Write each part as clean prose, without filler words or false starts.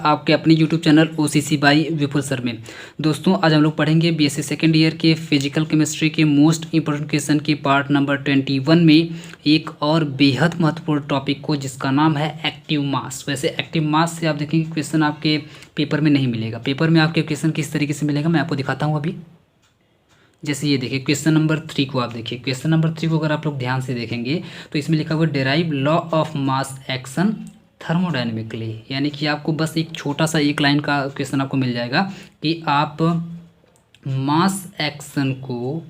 आपके अपने YouTube channel OCC by Vipul sir में। दोस्तों आज हम लोग पढ़ेंगे बीएससी सेकेंड ईयर के फिजिकल केमिस्ट्री के मोस्ट इंपॉर्टेंट क्वेश्चन की पार्ट नंबर 21 में एक और बेहद महत्वपूर्ण टॉपिक को, जिसका नाम है एक्टिव मास। वैसे एक्टिव मास से आप देखेंगे क्वेश्चन आपके पेपर में नहीं मिलेगा। पेपर में आपके क्वेश्चन किस तरीके से मिलेगा मैं आपको दिखाता हूँ अभी। जैसे ये देखिए क्वेश्चन नंबर 3 को आप देखिए। क्वेश्चन नंबर 3 को अगर आप लोग ध्यान से देखेंगे तो इसमें लिखा हुआ derive law of mass action thermodynamically, यानी कि आपको बस एक छोटा सा एक लाइन का क्वेश्चन आपको मिल जाएगा कि आप मास एक्शन को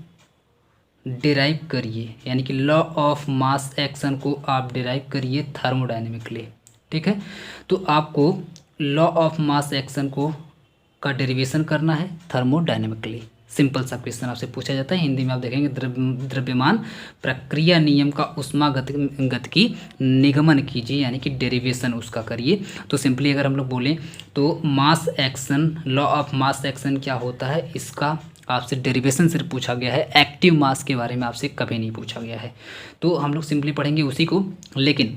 डिराइव करिए, यानी कि लॉ ऑफ मास एक्शन को आप डिराइव करिए थर्मोडायनेमिकली। ठीक है, तो आपको लॉ ऑफ मास एक्शन को का डेरिवेशन करना है थर्मोडायनेमिकली। सिंपल सा क्वेश्चन आपसे पूछा जाता है। हिंदी में आप देखेंगे द्रव्यमान प्रक्रिया नियम का उष्मा गतिकी निगमन कीजिए, यानी कि डेरिवेशन उसका करिए। तो सिंपली अगर हम लोग बोलें तो mass action, law of mass action क्या होता है, इसका आपसे डेरिवेशन सिर्फ पूछा गया है। एक्टिव मास के बारे में आपसे कभी नहीं पूछा गया है। तो हम लोग सिंपली पढ़ेंगे उसी को, लेकिन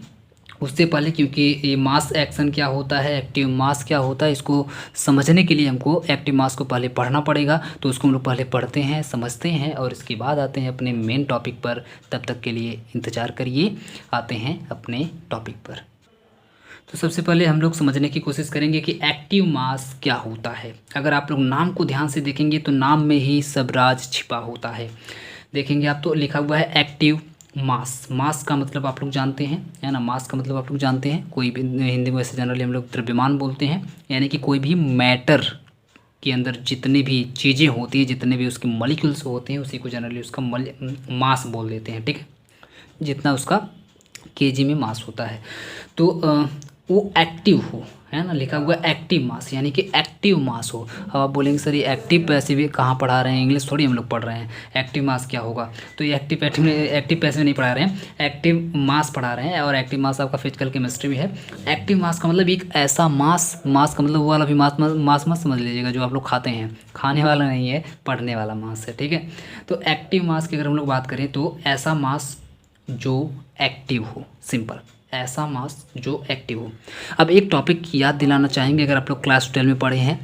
उससे पहले क्योंकि ये मास एक्शन क्या होता है, एक्टिव मास क्या होता है, इसको समझने के लिए हमको एक्टिव मास को पहले पढ़ना पड़ेगा। तो उसको हम लोग पहले पढ़ते हैं, समझते हैं और इसके बाद आते हैं अपने मेन टॉपिक पर। तब तक के लिए इंतज़ार करिए, आते हैं अपने टॉपिक पर। तो सबसे पहले हम लोग समझने की कोशिश करेंगे कि एक्टिव मास क्या होता है। अगर आप लोग नाम को ध्यान से देखेंगे तो नाम में ही सब राज छिपा होता है। देखेंगे आप तो लिखा हुआ है एक्टिव मास। मास का मतलब आप लोग जानते हैं, है ना। मास का मतलब आप लोग जानते हैं, कोई भी हिंदी में वैसे जनरली हम लोग द्रव्यमान बोलते हैं, यानी कि कोई भी मैटर के अंदर जितनी भी चीज़ें होती हैं, जितने भी उसके मॉलिक्यूल्स होते हैं, उसी को जनरली उसका मास बोल देते हैं। ठीक है, जितना उसका केजी में मास होता है। तो वो एक्टिव हो, है ना, लिखा हुआ एक्टिव मास, यानी कि एक्टिव मास हो। अब आप बोलेंगे सर ये एक्टिव पैसिव कहाँ पढ़ा रहे हैं, इंग्लिश थोड़ी हम लोग पढ़ रहे हैं। एक्टिव मास क्या होगा, तो ये एक्टिव पैसिव नहीं पढ़ा रहे हैं, एक्टिव मास पढ़ा रहे हैं। और एक्टिव मास आपका फिजिकल केमिस्ट्री में है। एक्टिव मास का मतलब एक ऐसा मास, मास का मतलब वो वाला भी मास मत समझ लीजिएगा जो आप लोग खाते हैं, खाने वाला नहीं है, पढ़ने वाला मास है। ठीक है, तो एक्टिव मास की अगर हम लोग बात करें तो ऐसा मास जो एक्टिव हो, सिंपल ऐसा मास जो एक्टिव हो। अब एक टॉपिक याद दिलाना चाहेंगे, अगर आप लोग क्लास 12 में पढ़े हैं,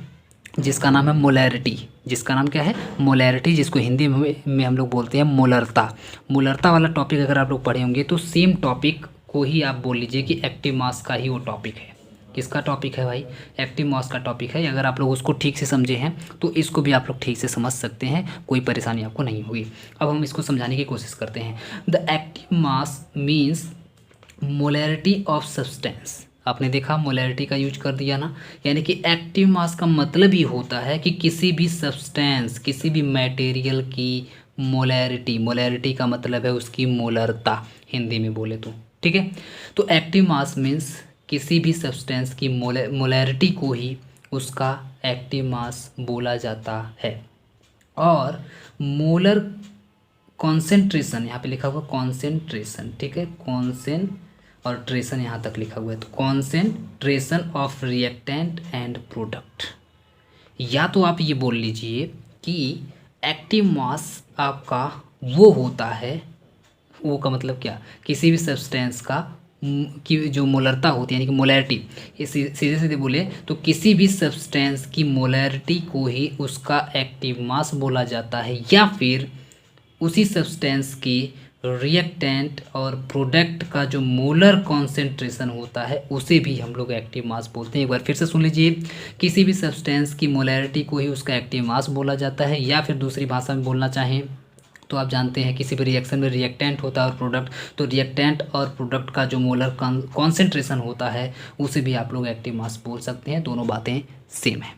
जिसका नाम है मोलैरिटी। जिसका नाम क्या है, मोलैरिटी, जिसको हिंदी में हम लोग बोलते हैं मोलरता। मोलरता वाला टॉपिक अगर आप लोग पढ़े होंगे तो सेम टॉपिक को ही आप बोल लीजिए कि एक्टिव मास का ही वो टॉपिक है। किसका टॉपिक है भाई, एक्टिव मास का टॉपिक है। अगर आप लोग उसको ठीक से समझे हैं तो इसको भी आप लोग ठीक से समझ सकते हैं, कोई परेशानी आपको नहीं होगी। अब हम इसको समझाने की कोशिश करते हैं। The active mass means molarity of substance. आपने देखा मोलैरिटी का यूज कर दिया ना, यानी कि एक्टिव मास का मतलब ही होता है कि किसी भी सब्सटेंस, किसी भी मटेरियल की मोलैरिटी। मोलैरिटी का मतलब है उसकी मोलरता, हिंदी में बोले तो। ठीक है, तो एक्टिव मास मीन्स किसी भी सब्सटेंस की मोलैरिटी को ही उसका एक्टिव मास बोला जाता है। और मोलर कॉन्सेंट्रेशन, यहाँ पे लिखा हुआ कॉन्सेंट्रेशन, ठीक है, कॉन्सेंट और ट्रेशन यहाँ तक लिखा हुआ है, तो concentration of reactant and product. या तो आप ये बोल लीजिए कि एक्टिव मास आपका वो होता है, वो का मतलब क्या, किसी भी सब्सटेंस का की जो मोलरता होती है, यानी कि मोलैरिटी। सीधे सीधे बोले तो किसी भी सब्सटेंस की मोलैरिटी को ही उसका एक्टिव मास बोला जाता है, या फिर उसी सब्सटेंस की रिएक्टेंट और प्रोडक्ट का जो मोलर कॉन्सेंट्रेशन होता है उसे भी हम लोग एक्टिव मास बोलते हैं। एक बार फिर से सुन लीजिए, किसी भी सब्सटेंस की मोलैरिटी को ही उसका एक्टिव मास बोला जाता है, या फिर दूसरी भाषा में बोलना चाहें तो आप जानते हैं किसी भी रिएक्शन में रिएक्टेंट होता है और प्रोडक्ट, तो रिएक्टेंट और प्रोडक्ट का जो मोलर कॉन्सेंट्रेशन होता है उसे भी आप लोग एक्टिव मास बोल सकते हैं। दोनों बातें सेम है।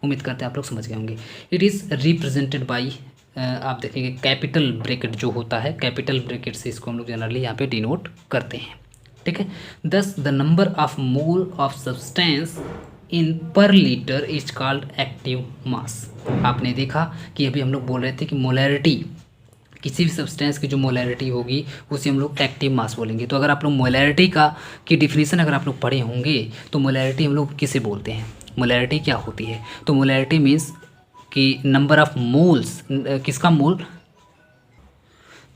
उम्मीद करते हैं आप लोग समझ गए होंगे। इट इज़ रिप्रेजेंटेड बाई, आप देखेंगे कैपिटल ब्रैकेट जो होता है, कैपिटल ब्रैकेट से इसको हम लोग जनरली यहाँ पे डिनोट करते हैं। ठीक है, thus the number of mole of substance in per litre is called active mass. आपने देखा कि अभी हम लोग बोल रहे थे कि मोलैरिटी, किसी भी सब्सटेंस की जो मोलैरिटी होगी उसे हम लोग एक्टिव मास बोलेंगे। तो अगर आप लोग मोलैरिटी की डिफिनीसन अगर आप लोग पढ़े होंगे तो मोलैरिटी हम लोग किसे बोलते हैं, मोलैरिटी क्या होती है, तो मोलैरिटी मीन्स कि नंबर ऑफ मोल्स, किसका मोल,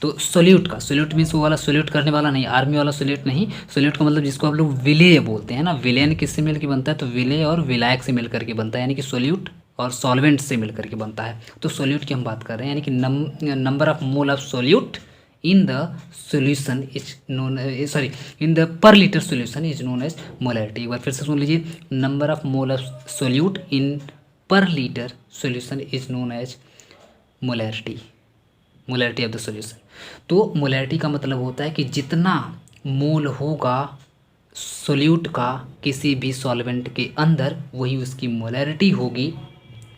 तो सोल्यूट मीन्स वो वाला सोल्यूट करने वाला नहीं, आर्मी वाला सोल्यूट नहीं। सोल्यूट का मतलब जिसको आप लोग विलेय बोलते हैं ना, विलेन किससे मिल के बनता है, तो विलेय और विलायक से मिल करके बनता है, यानी कि सोल्यूट और सॉल्वेंट से मिल करके बनता है। तो सोल्यूट की हम बात कर रहे हैं, यानी कि number of mole of solute in the solution is known, sorry, in the per litre solution is known as molarity. एक बार फिर से सुन लीजिए, number of mole of solute in per litre solution is known as molarity, molarity of the solution. तो molarity का मतलब होता है कि जितना मोल होगा सोल्यूट का किसी भी सॉल्वेंट के अंदर, वही उसकी मोलैरिटी होगी।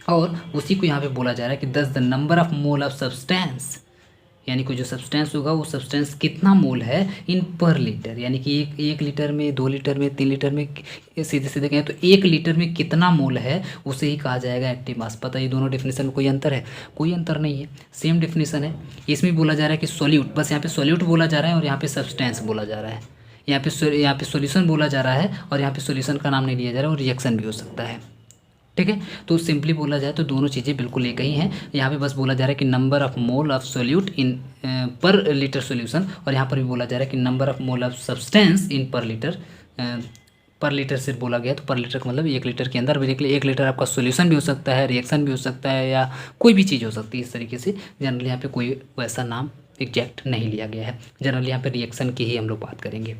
और उसी को यहाँ पे बोला जा रहा है कि दस the number of mole of substance, यानी कि जो सब्सटेंस होगा वो सब्सटेंस कितना मोल है इन पर लीटर, यानी कि एक लीटर में, 2 लीटर में, 3 लीटर में, सीधे सीधे कहें तो 1 लीटर में कितना मोल है उसे ही कहा जाएगा एक्टिव मास। पता है ये दोनों डेफिनेशन में कोई अंतर है? कोई अंतर नहीं है, सेम डेफिनेशन है। इसमें बोला जा रहा है कि सोल्यूट, बस यहाँ पे सोल्यूट बोला जा रहा है और यहाँ पे सब्सटेंस बोला जा रहा है। यहाँ पे सोल्यूशन बोला जा रहा है और यहाँ पे सोल्यूशन का नाम नहीं लिया जा रहा है, और रिएक्शन भी हो सकता है। ठीक है, तो सिंपली बोला जाए तो दोनों चीज़ें बिल्कुल एक ही हैं। यहाँ पे बस बोला जा रहा है कि number of mole of solute in per litre solution, और यहाँ पर भी बोला जा रहा है कि number of mole of substance in per litre. पर लीटर से बोला गया तो पर लीटर का मतलब 1 लीटर के अंदर, बेसिकली 1 लीटर आपका सोल्यूशन भी हो सकता है, रिएक्शन भी हो सकता है, या कोई भी चीज़ हो सकती है। इस तरीके से जनरली यहाँ पे कोई वैसा नाम एग्जैक्ट नहीं लिया गया है। जनरली यहाँ पे रिएक्शन की ही हम लोग बात करेंगे,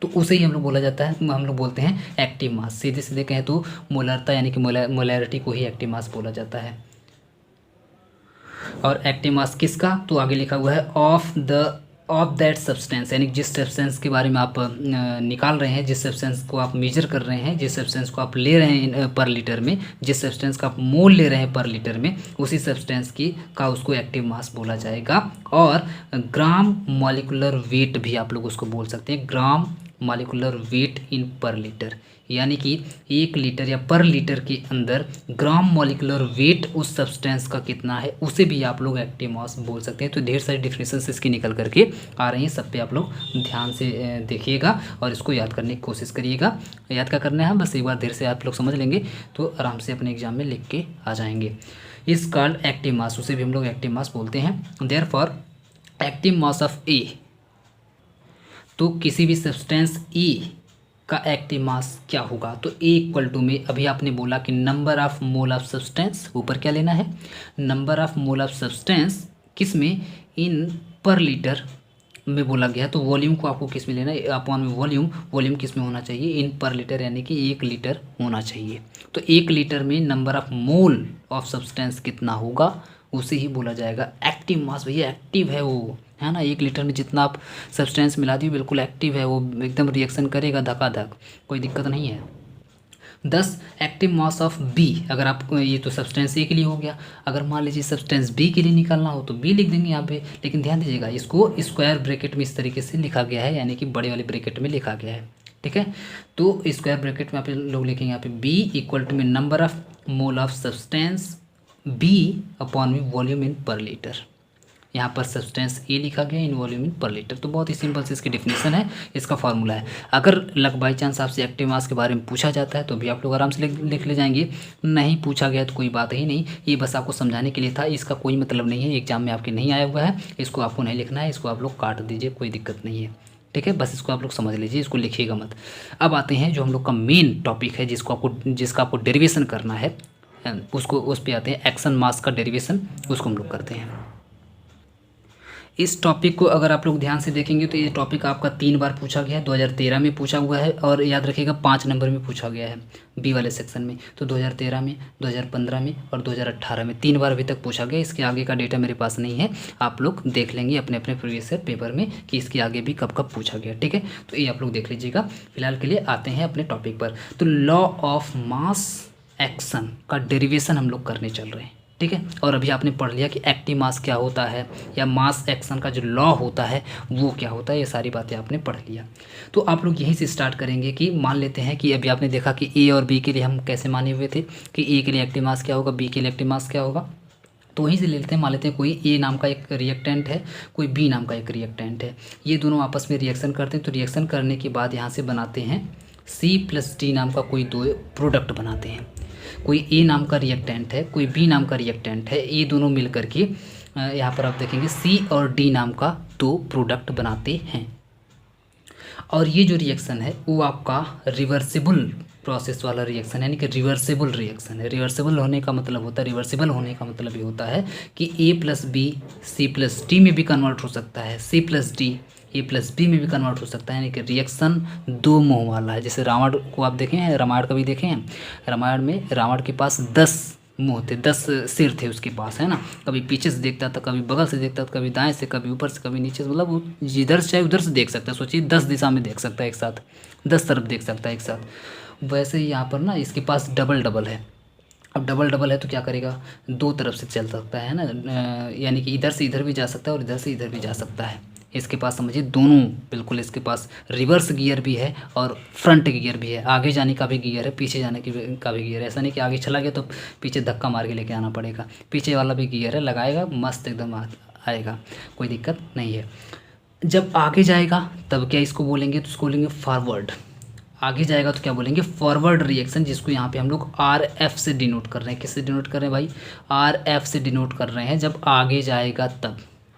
तो उसे ही हम लोग बोला जाता है, हम लोग बोलते हैं एक्टिव मास। सीधे सीधे कहें तो मोलरता यानी कि मोलैरिटी को ही एक्टिव मास बोला जाता है। और एक्टिव मास किसका, तो आगे लिखा हुआ है ऑफ दैट सब्सटेंस, यानी जिस सब्सटेंस के बारे में आप निकाल रहे हैं, जिस सब्सटेंस को आप मेजर कर रहे हैं, जिस सब्सटेंस को आप ले रहे हैं पर लीटर में, जिस सब्सटेंस का आप मोल ले रहे हैं पर लीटर में, उसी सब्सटेंस का उसको एक्टिव मास बोला जाएगा। और ग्राम मॉलिक्यूलर वेट भी आप लोग उसको बोल सकते हैं, ग्राम मॉलिक्यूलर वेट इन पर लीटर, यानी कि 1 लीटर या पर लीटर के अंदर ग्राम मॉलिक्यूलर वेट उस सब्सटेंस का कितना है, उसे भी आप लोग एक्टिव मास बोल सकते हैं। तो ढेर सारी डिफिनेशंस इसकी निकल करके आ रही हैं, सब पे आप लोग ध्यान से देखिएगा और इसको याद करने की कोशिश करिएगा। याद क्या करना है, बस एक बार देर से आप लोग समझ लेंगे तो आराम से अपने एग्जाम में लिख के आ जाएंगे। इस कॉल्ड एक्टिव मास, उसे भी हम लोग एक्टिव मास बोलते हैं। देयरफॉर एक्टिव मास ऑफ ए, तो किसी भी सब्सटेंस E का एक्टिव मास क्या होगा, तो A इक्वल टू में अभी आपने बोला कि number of mole of substance, ऊपर क्या लेना है, number of mole of substance किस में, इन पर लीटर में बोला गया, तो वॉल्यूम को आपको किस में लेना है, अपॉन में वॉल्यूम किस में होना चाहिए, इन पर लीटर, यानी कि 1 लीटर होना चाहिए। तो 1 लीटर में number of mole of substance कितना होगा, उसे ही बोला जाएगा एक्टिव मास। भैया एक्टिव है वो, है ना, 1 लीटर में जितना आप सब्सटेंस मिला दिए बिल्कुल एक्टिव है वो, एकदम रिएक्शन करेगा धकाधक, कोई दिक्कत नहीं है। 10 एक्टिव मास ऑफ बी, अगर आप, ये तो सब्सटेंस ए के लिए हो गया, अगर मान लीजिए सब्सटेंस बी के लिए निकालना हो तो बी लिख देंगे यहाँ पे, लेकिन ध्यान दीजिएगा इसको स्क्वायर ब्रैकेट में इस तरीके से लिखा गया है, यानी कि बड़े वाले ब्रैकेट में लिखा गया है। ठीक है, तो स्क्वायर ब्रैकेट में आप लोग लिखेंगे यहाँ पे बी इक्वल टू में number of mole of substance be upon में वॉल्यूम इन पर लीटर। यहाँ पर सब्सटेंस ए लिखा गया in volume in per litre. तो बहुत ही सिंपल से इसकी डेफिनेशन है, इसका फार्मूला है। अगर लक बाई चांस आपसे एक्टिव मास के बारे में पूछा जाता है तो भी आप लोग आराम से लिख ले जाएंगे, नहीं पूछा गया तो कोई बात ही नहीं, ये बस आपको समझाने के लिए था, इसका कोई मतलब नहीं है, एग्जाम में आपके नहीं आया हुआ है, इसको आपको नहीं लिखना है, इसको आप लोग काट दीजिए, कोई दिक्कत नहीं है। ठीक है, बस इसको आप लोग समझ लीजिए, इसको लिखिएगा मत। अब आते हैं जो हम लोग का मेन टॉपिक है, जिसका आपको डेरिवेशन करना है, उस पर आते हैं, एक्शन मास का डेरिवेशन, उसको हम लोग करते हैं। इस टॉपिक को अगर आप लोग ध्यान से देखेंगे तो ये टॉपिक आपका 3 बार पूछा गया है, 2013 में पूछा हुआ है, और याद रखिएगा 5 नंबर में पूछा गया है बी वाले सेक्शन में। तो 2013 में, 2015 में और 2018 में 3 बार अभी तक पूछा गया। इसके आगे का डेटा मेरे पास नहीं है, आप लोग देख लेंगे अपने अपने प्रीवियस ईयर पेपर में कि इसके आगे भी कब कब पूछा गया। ठीक है, तो ये आप लोग देख लीजिएगा। फिलहाल के लिए आते हैं अपने टॉपिक पर। तो लॉ ऑफ मास एक्शन का डेरिवेशन हम लोग करने चल रहे हैं। ठीक है, और अभी आपने पढ़ लिया कि एक्टिव मास क्या होता है, या मास एक्शन का जो लॉ होता है वो क्या होता है, ये सारी बातें आपने पढ़ लिया। तो आप लोग यहीं से स्टार्ट करेंगे कि मान लेते हैं कि अभी आपने देखा कि ए और बी के लिए हम कैसे माने हुए थे कि ए के लिए एक्टिव मास क्या होगा, बी के लिए एक्टिव मास क्या होगा। तो वहीं से ले लेते हैं, मान लेते हैं कोई ए नाम का एक रिएक्टेंट है, कोई बी नाम का एक रिएक्टेंट है, ये दोनों आपस में रिएक्शन करते हैं। तो रिएक्शन करने के बाद यहाँ से बनाते हैं C+D नाम का कोई 2 प्रोडक्ट बनाते हैं। कोई ए नाम का रिएक्टेंट है, कोई बी नाम का रिएक्टेंट है, ये दोनों मिल करके यहाँ पर आप देखेंगे सी और डी नाम का दो प्रोडक्ट बनाते हैं। और ये जो रिएक्शन है वो आपका रिवर्सिबल प्रोसेस वाला रिएक्शन है, यानी कि रिवर्सिबल रिएक्शन है। रिवर्सिबल होने का मतलब होता है, रिवर्सिबल होने का मतलब ये होता है कि A plus B C plus D में भी कन्वर्ट हो सकता है, C plus D A plus B में भी कन्वर्ट हो सकता है, यानी कि रिएक्शन दो मुँह वाला है। जैसे रावण को आप देखें हैं, रामायण का भी देखें हैं, रामायण में रावण के पास 10 मुँह थे, 10 सिर थे उसके पास, है ना। कभी पीछे से देखता था, कभी बगल से देखता था, कभी दाएं से, कभी ऊपर से, कभी नीचे से, मतलब वो जिधर से चाहे उधर से देख सकता है। सोचिए 10 दिशा में देख सकता है एक साथ, 10 तरफ देख सकता है एक साथ। वैसे ही यहाँ पर ना इसके पास डबल डबल है। अब डबल डबल है तो क्या करेगा, दो तरफ से चल सकता है ना, यानी कि इधर से इधर भी जा सकता है और इधर से इधर भी जा सकता है। इसके पास समझिए दोनों, बिल्कुल इसके पास रिवर्स गियर भी है और फ्रंट गियर भी है, आगे जाने का भी गियर है, पीछे जाने का भी गियर है। ऐसा नहीं कि आगे चला गया तो पीछे धक्का मार के लेके आना पड़ेगा, पीछे वाला भी गियर है, लगाएगा मस्त एकदम आएगा, कोई दिक्कत नहीं है। जब आगे जाएगा तब क्या इसको बोलेंगे, तो इसको बोलेंगे फॉरवर्ड। आगे जाएगा तो क्या बोलेंगे, फॉरवर्ड रिएक्शन, जिसको यहाँ पे हम लोग आर एफ से डिनोट कर रहे हैं। किससे डिनोट कर रहे हैं भाई, आर एफ से डिनोट कर रहे हैं। जब आगे जाएगा तब,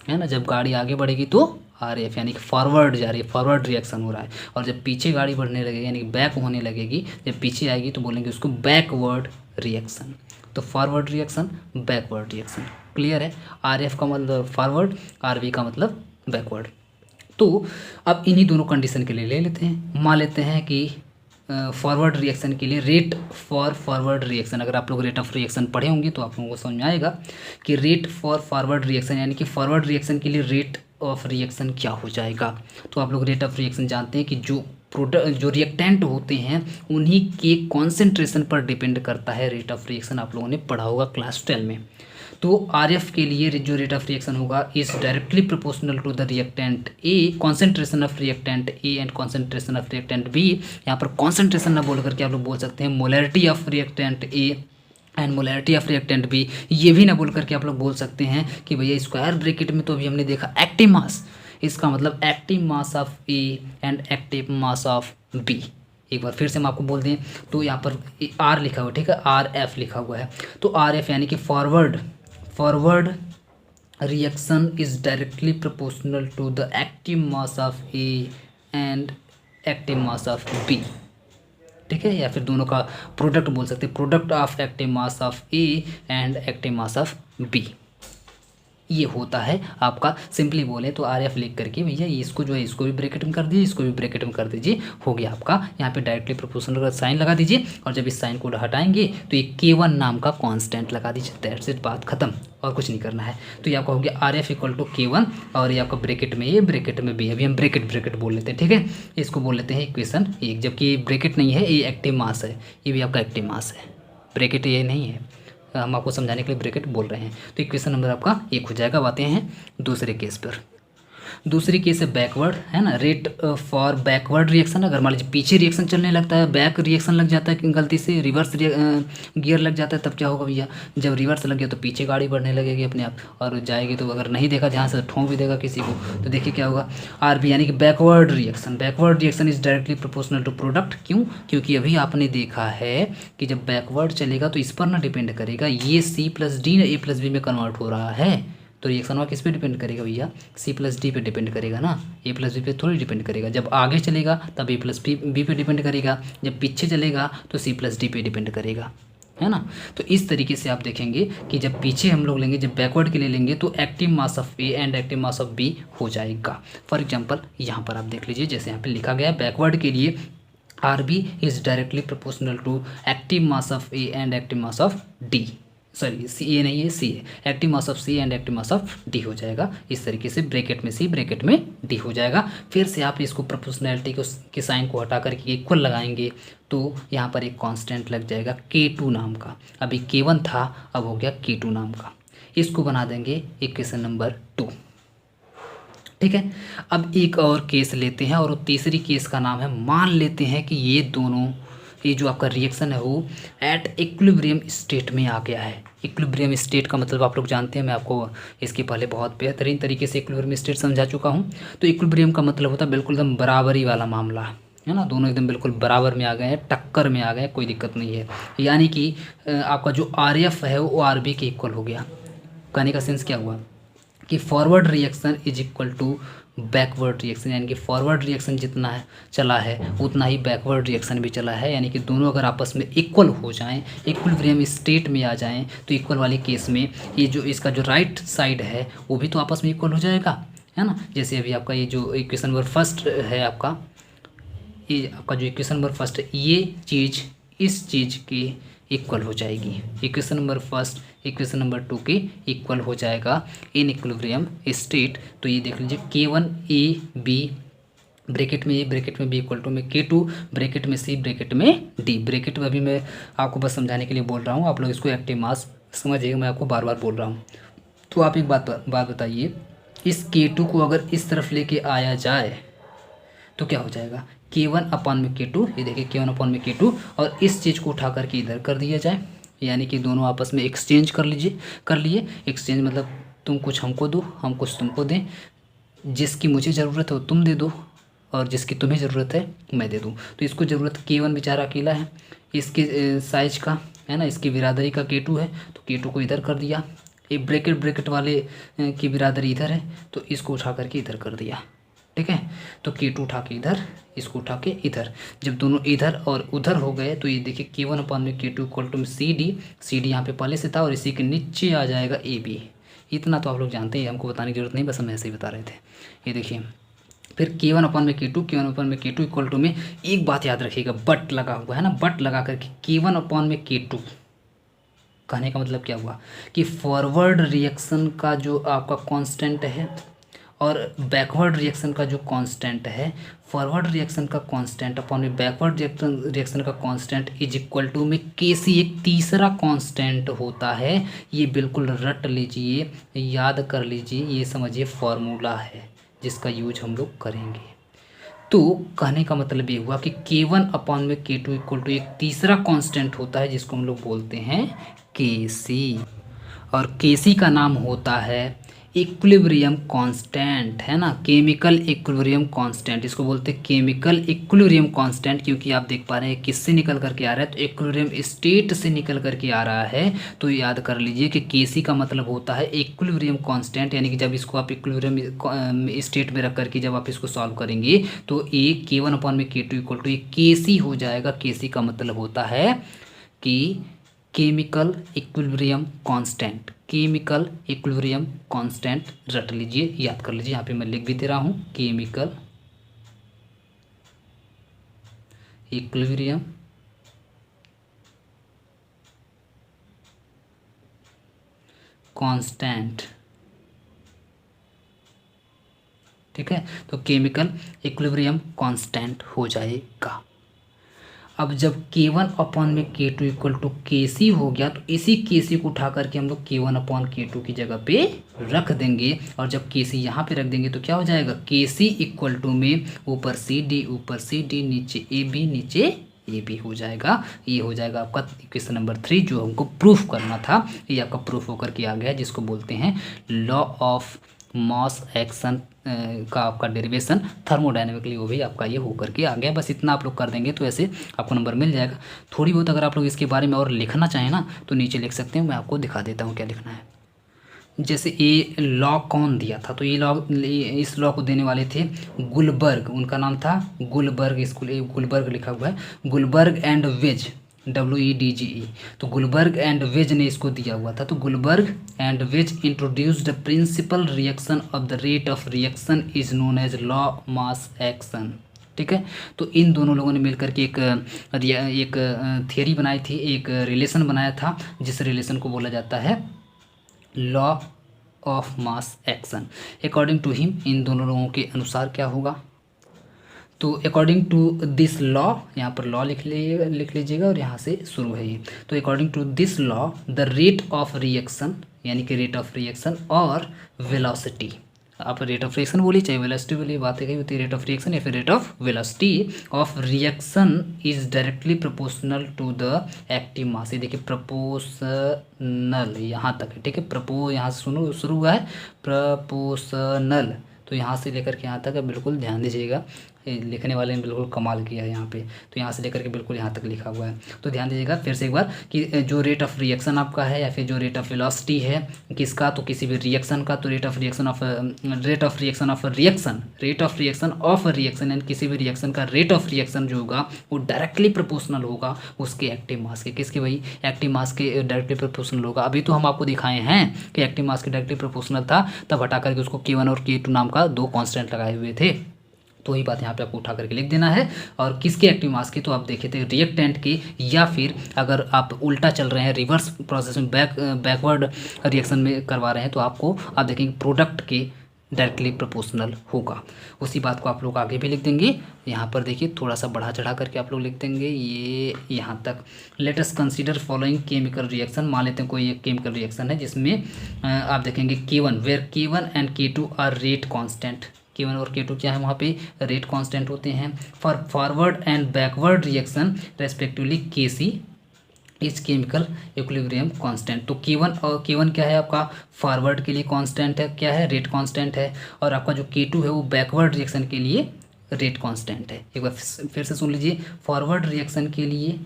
है ना, जब गाड़ी आगे बढ़ेगी तो आर एफ, यानी कि फॉरवर्ड जा रही है, फॉरवर्ड रिएक्शन हो रहा है। और जब पीछे गाड़ी बढ़ने लगेगी, यानी कि बैक होने लगेगी, जब पीछे आएगी तो बोलेंगे उसको बैकवर्ड रिएक्शन। तो forward reaction, backward reaction, clear है। आर एफ का मतलब फॉरवर्ड, आर वी का मतलब बैकवर्ड। तो अब इन्हीं दोनों कंडीशन के लिए ले लेते हैं। मान लेते हैं कि फॉरवर्ड रिएक्शन के लिए रेट फॉर फॉरवर्ड रिएक्शन, अगर आप लोग रेट ऑफ रिएक्शन पढ़े होंगे तो आप लोगों को समझ में आएगा कि रेट फॉर फॉरवर्ड रिएक्शन, यानी कि फॉरवर्ड रिएक्शन के लिए रेट ऑफ रिएक्शन क्या हो जाएगा। तो आप लोग रेट ऑफ रिएक्शन जानते हैं कि जो रिएक्टेंट होते हैं उन्हीं के कॉन्सेंट्रेशन पर डिपेंड करता है रेट ऑफ रिएक्शन। आप लोगों ने पढ़ा होगा क्लास 12 में। तो आर एफ के लिए जो रेट ऑफ रिएक्शन होगा is directly proportional to the reactant A, concentration of reactant A and concentration of reactant B. यहाँ पर कॉन्सेंट्रेशन ना बोल करके आप लोग बोल सकते हैं molarity of reactant A and molarity of reactant B. ये भी ना बोल करके आप लोग बोल सकते हैं कि भैया स्क्वायर ब्रैकेट में तो अभी हमने देखा एक्टिव मास, इसका मतलब active mass of A and active mass of B. एक बार फिर से हम आपको बोल दें तो यहाँ पर आर लिखा हुआ है, ठीक है, आर एफ लिखा हुआ है। तो आर एफ यानी कि forward reaction is directly proportional to the active mass of A and active mass of B, ठीक है। या फिर दोनों का प्रोडक्ट बोल सकते हैं, product of active mass of A and active mass of B. ये होता है आपका, सिंपली बोले तो आर एफ लिख करके भैया इसको जो है इसको भी ब्रैकेट में कर दीजिए, इसको भी ब्रैकेट में कर दीजिए, हो गया आपका। यहाँ पे डायरेक्टली प्रोपोर्शनल का साइन लगा दीजिए और जब इस साइन को हटाएंगे तो एक K1 नाम का कांस्टेंट लगा दीजिए, दैट्स इट, बात खत्म, और कुछ नहीं करना है। तो ये आपका हो गया R F equal to K1 और ये आपका ब्रैकेट में ए, ब्रैकेट में बी। अभी हम ब्रैकेट बोल लेते हैं, ठीक है। इसको बोल लेते हैं इक्वेशन 1, जबकि ब्रैकेट नहीं है, ये एक्टिव मास है, ये भी आपका एक्टिव मास है, ब्रैकेट ये नहीं है, हम आपको समझाने के लिए ब्रैकेट बोल रहे हैं। तो इक्वेशन नंबर आपका 1 हो जाएगा। अब आते हैं दूसरे केस पर। दूसरी केस है बैकवर्ड, है ना, रेट फॉर बैकवर्ड रिएक्शन। अगर मान लीजिए पीछे रिएक्शन चलने लगता है, बैक रिएक्शन लग जाता है, गलती से रिवर्स गियर लग जाता है, तब क्या होगा भैया, जब रिवर्स लग गया तो पीछे गाड़ी बढ़ने लगेगी अपने आप और जाएगी। तो अगर नहीं देखा ध्यान से ठोंक भी देगा किसी को तो देखिए क्या होगा, आर बी, यानी कि backward reaction. Backward reaction is directly proportional to product. क्यों, क्योंकि अभी आपने देखा है कि जब बैकवर्ड चलेगा तो इस पर ना डिपेंड करेगा, ये C plus D A plus B में कन्वर्ट हो रहा है, तो रिएक्शन किस पे डिपेंड करेगा भैया, सी प्लस डी पे डिपेंड करेगा ना, ए प्लस बी पे थोड़ी डिपेंड करेगा। जब आगे चलेगा तब ए प्लस बी पे डिपेंड करेगा, जब पीछे चलेगा तो सी प्लस डी पे डिपेंड करेगा, है ना। तो इस तरीके से आप देखेंगे कि जब पीछे हम लोग लेंगे, जब बैकवर्ड के लिए लेंगे तो active mass of A and active mass of B हो जाएगा। फॉर एग्जाम्पल यहाँ पर आप देख लीजिए, जैसे यहाँ पे लिखा गया है बैकवर्ड के लिए R B is directly proportional to active mass of A and active mass of D, sorry C A नहीं है, सी है, active mass of C and active mass of D हो जाएगा। इस तरीके से ब्रैकेट में सी ब्रैकेट में डी हो जाएगा। फिर से आप इसको प्रोपोर्शनैलिटी के साइन को हटा करके इक्वल लगाएंगे तो यहाँ पर एक कांस्टेंट लग जाएगा K2 नाम का। अभी K1 था, अब हो गया K2 नाम का। इसको बना देंगे इक्वेशन नंबर 2, ठीक है। अब एक और केस लेते हैं और तीसरी केस का नाम है, मान लेते हैं कि ये दोनों, ये जो आपका रिएक्शन है वो एट इक्विलिब्रियम स्टेट में आ गया है। इक्विलिब्रियम स्टेट का मतलब आप लोग जानते हैं, मैं आपको इसके पहले बहुत बेहतरीन तरीके से इक्विलिब्रियम स्टेट समझा चुका हूँ। तो इक्विलिब्रियम का मतलब होता है बिल्कुल एकदम बराबरी वाला मामला, है ना, दोनों एकदम बिल्कुल बराबर में आ गए हैं, टक्कर में आ गए हैं, कोई दिक्कत नहीं है। यानी कि आपका जो आर एफ है वो आर बी के इक्वल हो गया। कहने का सेंस क्या हुआ, कि forward reaction is equal to backward reaction, यानी कि फॉरवर्ड रिएक्शन जितना है चला है उतना ही बैकवर्ड रिएक्शन भी चला है, यानी कि दोनों अगर आपस में इक्वल हो जाएं, इक्विलिब्रियम स्टेट में आ जाएं, तो इक्वल वाले केस में ये जो इसका जो राइट साइड है वो भी तो आपस में इक्वल हो जाएगा, है ना। जैसे अभी आपका ये जो इक्वेशन नंबर फर्स्ट है आपका, ये आपका जो इक्वेशन नंबर फर्स्ट है, ये चीज़ इस चीज़ के इक्वल हो जाएगी। Equation number first equation number two के इक्वल हो जाएगा इन इक्विलिब्रियम स्टेट। तो ये देख लीजिए K1 A B ब्रैकेट में ए ब्रैकेट में बी इक्वल टू में K2 ब्रैकेट में C ब्रैकेट में D। ब्रैकेट में अभी मैं आपको बस समझाने के लिए बोल रहा हूँ, आप लोग इसको एक्टिव मास समझिएगा, मैं आपको बार बार बोल रहा हूँ। तो आप एक बात बताइए, इस K2 को अगर इस तरफ लेके आया जाए तो क्या हो जाएगा, K1/K2, ये देखिए K1/K2, और इस चीज़ को उठा करके इधर कर दिया जाए, यानी कि दोनों आपस में एक्सचेंज कर लिए। एक्सचेंज मतलब तुम कुछ हमको दो, हम कुछ तुमको दें, जिसकी मुझे ज़रूरत है वो तुम दे दो, और जिसकी तुम्हें ज़रूरत है मैं दे दूँ। तो इसको ज़रूरत K1 बेचारा अकेला है, इसके साइज का है ना, इसकी बिरादरी का K2 है, तो K2 को इधर कर दिया। ये ब्रैकेट वाले की बिरादरी इधर है, तो इसको उठा करके इधर कर दिया, ठीक है। तो K2 उठा के इधर, इसको उठा के इधर, जब दोनों इधर और उधर हो गए तो ये देखिए K1/K2 इक्वल टू CD यहाँ पे पहले से था, और इसी के नीचे आ जाएगा AB। इतना तो आप लोग जानते हैं, हमको बताने की जरूरत नहीं, बस हम ऐसे ही बता रहे थे। ये देखिए फिर K1/K2 इक्वल टू में एक बात याद रखिएगा, बट लगा हुआ है ना, बट लगा करके K1/K2 कहने का मतलब क्या हुआ कि फॉरवर्ड रिएक्शन का जो आपका कांस्टेंट है और बैकवर्ड रिएक्शन का जो कांस्टेंट है, फॉरवर्ड रिएक्शन का कांस्टेंट अपॉन में बैकवर्ड रिएक्शन का कांस्टेंट इज इक्वल टू में Kc एक तीसरा कांस्टेंट होता है। ये बिल्कुल रट लीजिए, याद कर लीजिए, ये समझिए फॉर्मूला है जिसका यूज हम लोग करेंगे। तो कहने का मतलब ये हुआ कि K1/K2 इक्वल टू एक तीसरा कांस्टेंट होता है जिसको हम लोग बोलते हैं Kc, और Kc का नाम होता है इक्विलिब्रियम कांस्टेंट, है ना, केमिकल इक्विलिब्रियम कांस्टेंट। इसको बोलते हैं केमिकल इक्विलिब्रियम कांस्टेंट, क्योंकि आप देख पा रहे हैं किससे निकल करके आ रहा है, तो इक्विलिब्रियम स्टेट से निकल करके आ रहा है। तो याद कर लीजिए कि Kc का मतलब होता है इक्विलिब्रियम कांस्टेंट, यानी कि जब इसको आप इक्विलिब्रियम स्टेट में रख करके जब आप इसको सॉल्व करेंगे तो ये K1/K2 इक्वल टू Kc हो जाएगा। Kc का मतलब होता है कि chemical equilibrium constant, chemical equilibrium constant रट लीजिए, याद कर लीजिए, यहाँ पे मैं लिख भी दे रहा हूँ, केमिकल इक्विलिब्रियम कांस्टेंट, ठीक है। तो केमिकल इक्विलिब्रियम कांस्टेंट हो जाएगा। अब जब K1/K2 इक्वल टू Kc हो गया, तो इसी Kc को उठा करके हम लोग K1/K2 की जगह पे रख देंगे, और जब Kc यहाँ पे रख देंगे तो क्या हो जाएगा, Kc इक्वल टू में ऊपर CD नीचे AB हो जाएगा। ये हो जाएगा आपका क्वेश्चन नंबर 3 जो हमको प्रूफ करना था, ये आपका प्रूफ होकर के आ गया, जिसको बोलते हैं लॉ ऑफ मास एक्शन का आपका डेरिवेशन थर्मोडायनेमिकली, वो भी आपका ये होकर के आ गया। बस इतना आप लोग कर देंगे तो ऐसे आपको नंबर मिल जाएगा। थोड़ी बहुत अगर आप लोग इसके बारे में और लिखना चाहें ना तो नीचे लिख सकते हैं, मैं आपको दिखा देता हूँ क्या लिखना है। जैसे ये लॉ कौन दिया था, तो ये लॉ, इस लॉ को देने वाले थे गुलबर्ग, उनका नाम था गुलबर्ग, स्कूल गुलबर्ग लिखा हुआ है, गुलबर्ग एंड वेज, WEDGE। तो गुलबर्ग एंड वेज ने इसको दिया हुआ था। तो Guldberg and Waage introduced principle reaction of the rate of reaction is known as law mass action, ठीक है। तो इन दोनों लोगों ने मिलकर के एक थियरी बनाई थी, एक रिलेशन बनाया था, जिस रिलेशन को बोला जाता है law of mass action. According to him, इन दोनों लोगों के अनुसार क्या होगा, तो अकॉर्डिंग टू दिस लॉ, यहाँ पर लॉ लिख लीजिएगा और यहाँ से शुरू है ये। तो according to this law the rate of reaction, यानी कि रेट ऑफ रिएक्शन और वेलोसिटी, आप रेट ऑफ रिएक्शन बोलिए चाहे वेलोसिटी बोलिए, बात है कही होती है रेट ऑफ रिएक्शन या फिर rate of velocity of reaction is directly proportional to the active mass. ये देखिए प्रोपोर्शनल यहाँ तक है, ठीक है, यहाँ से शुरू हुआ है प्रोपोर्शनल, तो यहाँ से लेकर के यहाँ तक है, बिल्कुल ध्यान दीजिएगा, लिखने वाले ने बिल्कुल कमाल किया है यहाँ पे। तो यहाँ से लेकर के बिल्कुल यहाँ तक लिखा हुआ है। तो ध्यान दीजिएगा फिर से एक बार कि जो रेट ऑफ रिएक्शन आपका है या फिर जो रेट ऑफ वेलोसिटी है किसका, तो किसी भी रिएक्शन का, तो rate of reaction of reaction and किसी भी रिएक्शन का रेट ऑफ रिएक्शन जो होगा वो डायरेक्टली प्रोपोर्शनल होगा उसके एक्टिव मास के। किसके भाई? एक्टिव मास के डायरेक्टली प्रोपोर्शनल होगा। अभी तो हम आपको दिखाए हैं कि एक्टिव मास के डायरेक्टली प्रोपोर्शनल था, तब हटा करके उसको K1 और K2 नाम का 2 कांस्टेंट लगाए हुए थे। तो वही बात यहाँ पे आपको उठा करके लिख देना है। और किसके एक्टिव मास के, तो आप देखे थे रिएक्टेंट के, या फिर अगर आप उल्टा चल रहे हैं रिवर्स प्रोसेस में बैकवर्ड रिएक्शन में करवा रहे हैं तो आपको आप देखेंगे प्रोडक्ट के डायरेक्टली प्रोपोर्शनल होगा। उसी बात को आप लोग आगे भी लिख देंगे। यहाँ पर देखिए थोड़ा सा बढ़ा चढ़ा करके आप लोग लिख देंगे ये यहाँ तक। Let us consider following chemical reaction. मान लेते हैं कोई एक केमिकल रिएक्शन है जिसमें आप देखेंगे K1 where K1 and K2 are rate constant. K1 और K2 क्या है वहाँ पे? रेट कांस्टेंट होते हैं। For forward and backward reaction respectively Kc इस केमिकल इक्विलिब्रियम कांस्टेंट। तो K1 और K1 क्या है आपका? फॉरवर्ड के लिए कांस्टेंट है, क्या है? रेट कांस्टेंट है। और आपका जो K2 है वो बैकवर्ड रिएक्शन के लिए रेट कांस्टेंट है। एक बार फिर से सुन लीजिए, फॉरवर्ड रिएक्शन के लिए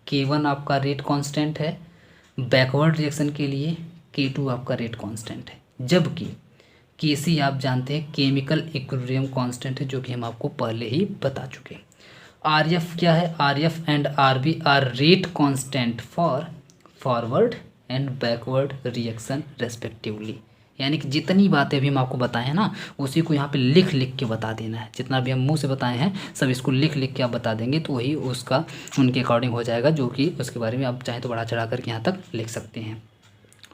K1 आपका रेट कांस्टेंट है, बैकवर्ड रिएक्शन के लिए K2 आपका रेट कांस्टेंट है, जबकि Kc आप जानते हैं केमिकल इक्विलिब्रियम कांस्टेंट है, जो कि हम आपको पहले ही बता चुके हैं। RF क्या है? RF and RB are rate constant for forward and backward reaction respectively. यानी कि जितनी बातें अभी हम आपको बताए हैं ना उसी को यहाँ पे लिख लिख के बता देना है। जितना भी हम मुंह से बताए हैं सब इसको लिख लिख के आप बता देंगे तो वही उसका उनके अकॉर्डिंग हो जाएगा, जो कि उसके बारे में आप चाहें तो बढ़ा चढ़ा करके यहाँ तक लिख सकते हैं।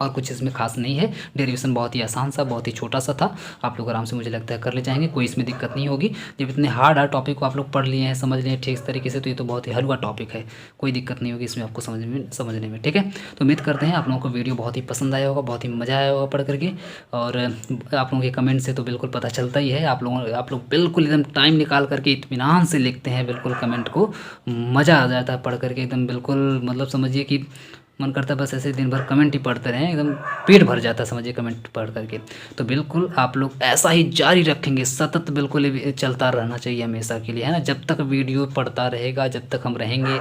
और कुछ इसमें खास नहीं है, डेरिवेशन बहुत ही आसान सा, बहुत ही छोटा सा था। आप लोग आराम से मुझे लगता है कर ले जाएंगे, कोई इसमें दिक्कत नहीं होगी। जब इतने हार्ड टॉपिक को आप लोग पढ़ लिए हैं, समझ लिए हैं ठीक तरीके से, तो ये तो बहुत ही हलवा टॉपिक है, कोई दिक्कत नहीं होगी इसमें आपको समझने में। ठीक है, तो उम्मीद करते हैं आप लोगों को वीडियो बहुत ही पसंद आया होगा, बहुत ही मज़ा आया होगा पढ़ करके। और आप लोगों के कमेंट से तो बिल्कुल पता चलता ही है, आप लोग बिल्कुल एकदम टाइम निकाल करके इत्मीनान से लिखते हैं बिल्कुल कमेंट को, मज़ा आ जाता है पढ़ करके एकदम। बिल्कुल मतलब समझिए कि मन करता है बस ऐसे दिन भर कमेंट ही पढ़ते रहें, एकदम पेट भर जाता है समझिए कमेंट पढ़ करके। तो बिल्कुल आप लोग ऐसा ही जारी रखेंगे, सतत बिल्कुल चलता रहना चाहिए हमेशा के लिए, है ना। जब तक वीडियो पढ़ता रहेगा, जब तक हम रहेंगे,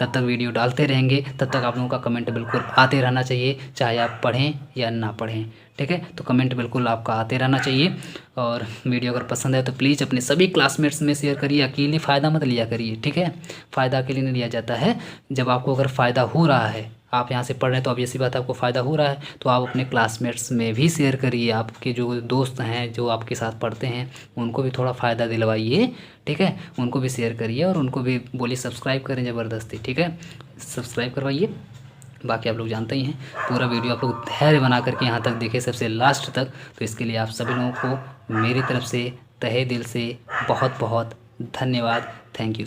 तब तक वीडियो डालते रहेंगे, तब तक आप लोगों का कमेंट बिल्कुल आते रहना चाहिए, चाहे आप पढ़ें या ना पढ़ें। ठीक है, तो कमेंट बिल्कुल आपका आते रहना चाहिए। और वीडियो अगर पसंद है तो प्लीज़ अपने सभी क्लासमेट्स में शेयर करिए। अकेले फ़ायदा मत लिया करिए, ठीक है। फ़ायदा अकेले नहीं लिया जाता है। जब आपको अगर फ़ायदा हो रहा है, आप यहाँ से पढ़ रहे हैं तो अब ऐसी बात है आपको फ़ायदा हो रहा है, तो आप अपने क्लासमेट्स में भी शेयर करिए। आपके जो दोस्त हैं जो आपके साथ पढ़ते हैं उनको भी थोड़ा फ़ायदा दिलवाइए, ठीक है। उनको भी शेयर करिए और उनको भी बोलिए सब्सक्राइब करें ज़बरदस्ती, ठीक है। सब्सक्राइब करवाइए। बाकी आप लोग जानते ही हैं, पूरा वीडियो आप लोग धैर्य बना करके यहाँ तक देखें सबसे लास्ट तक, तो इसके लिए आप सभी लोगों को मेरी तरफ से तहे दिल से बहुत बहुत धन्यवाद। Thank you.